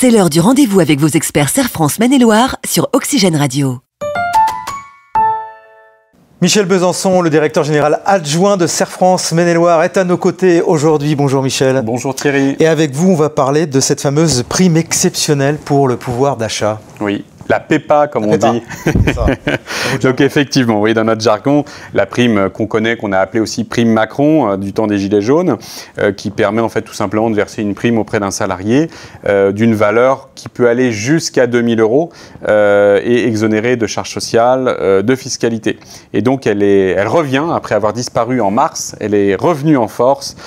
C'est l'heure du rendez-vous avec vos experts Serre France Maine-et-Loire sur Oxygène Radio. Michel Besançon, le directeur général adjoint de Serre France Maine-et-Loire, est à nos côtés aujourd'hui. Bonjour Michel. Bonjour Thierry. Et avec vous, on va parler de cette fameuse prime exceptionnelle pour le pouvoir d'achat. Oui. La PEPA, comme on dit. Donc effectivement, oui, dans notre jargon, la prime qu'on connaît, qu'on a appelée aussi prime Macron, du temps des Gilets jaunes, qui permet en fait tout simplement de verser une prime auprès d'un salarié d'une valeur qui peut aller jusqu'à 2 000 € et exonérée de charges sociales, de fiscalité. Et donc elle revient, après avoir disparu en mars, elle est revenue en force,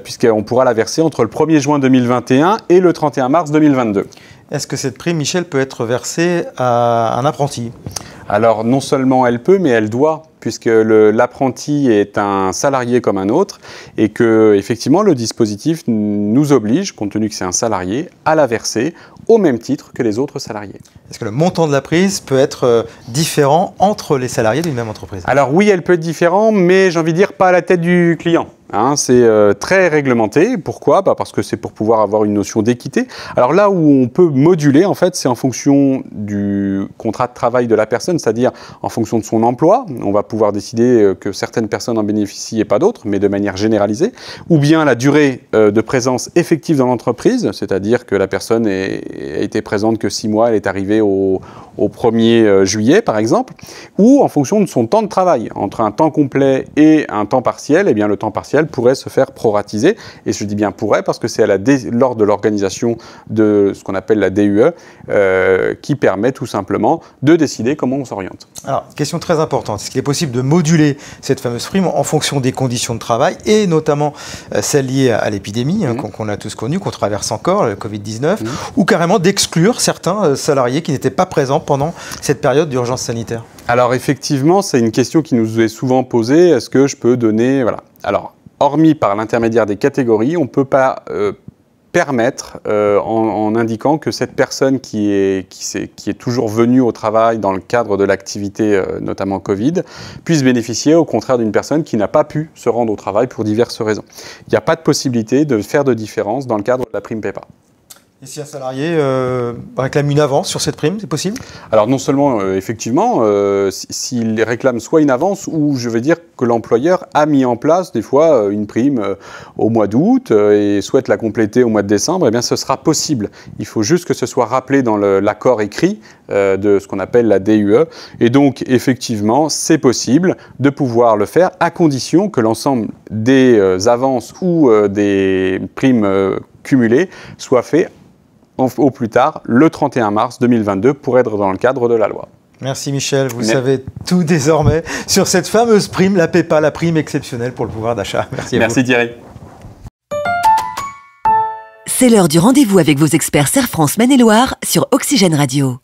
puisqu'on pourra la verser entre le 1er juin 2021 et le 31 mars 2022. Est-ce que cette prime, Michel, peut être versée à un apprenti ? Alors non seulement elle peut, mais elle doit, puisque l'apprenti est un salarié comme un autre et que effectivement le dispositif nous oblige, compte tenu que c'est un salarié, à la verser au même titre que les autres salariés. Est-ce que le montant de la prise peut être différent entre les salariés d'une même entreprise ? Alors oui, elle peut être différente, mais j'ai envie de dire pas à la tête du client. C'est très réglementé. Pourquoi ? Parce que c'est pour pouvoir avoir une notion d'équité. Alors là où on peut moduler, en fait, c'est en fonction du contrat de travail de la personne, c'est-à-dire en fonction de son emploi. On va pouvoir décider que certaines personnes en bénéficient et pas d'autres, mais de manière généralisée. Ou bien la durée de présence effective dans l'entreprise, c'est-à-dire que la personne a été présente que 6 mois, elle est arrivée au 1er juillet, par exemple. Ou en fonction de son temps de travail. Entre un temps complet et un temps partiel, eh bien le temps partiel pourrait se faire proratiser, et je dis bien pourrait parce que c'est lors de l'organisation de ce qu'on appelle la DUE qui permet tout simplement de décider comment on s'oriente. Alors, question très importante, est-ce qu'il est possible de moduler cette fameuse prime en fonction des conditions de travail et notamment celles liées à l'épidémie qu'on a tous connue, qu'on traverse encore, le Covid-19, ou carrément d'exclure certains salariés qui n'étaient pas présents pendant cette période d'urgence sanitaire ? Alors effectivement, c'est une question qui nous est souvent posée, est-ce que je peux donner... Voilà. Alors, hormis par l'intermédiaire des catégories, on ne peut pas permettre, en indiquant que cette personne qui est toujours venue au travail dans le cadre de l'activité, notamment Covid, puisse bénéficier au contraire d'une personne qui n'a pas pu se rendre au travail pour diverses raisons. Il n'y a pas de possibilité de faire de différence dans le cadre de la prime PEPA. Et si un salarié réclame une avance sur cette prime, c'est possible ? Alors non seulement, effectivement, s'il réclame soit une avance ou je veux dire que l'employeur a mis en place des fois une prime au mois d'août et souhaite la compléter au mois de décembre, eh bien ce sera possible. Il faut juste que ce soit rappelé dans l'accord écrit de ce qu'on appelle la DUE. Et donc effectivement, c'est possible de pouvoir le faire à condition que l'ensemble des avances ou des primes cumulées soit fait au plus tard, le 31 mars 2022, pour être dans le cadre de la loi. Merci Michel, vous savez tout désormais sur cette fameuse prime, la PEPA, la prime exceptionnelle pour le pouvoir d'achat. Merci à vous. Merci Thierry. C'est l'heure du rendez-vous avec vos experts Serre France Maine-et-Loire sur Oxygène Radio.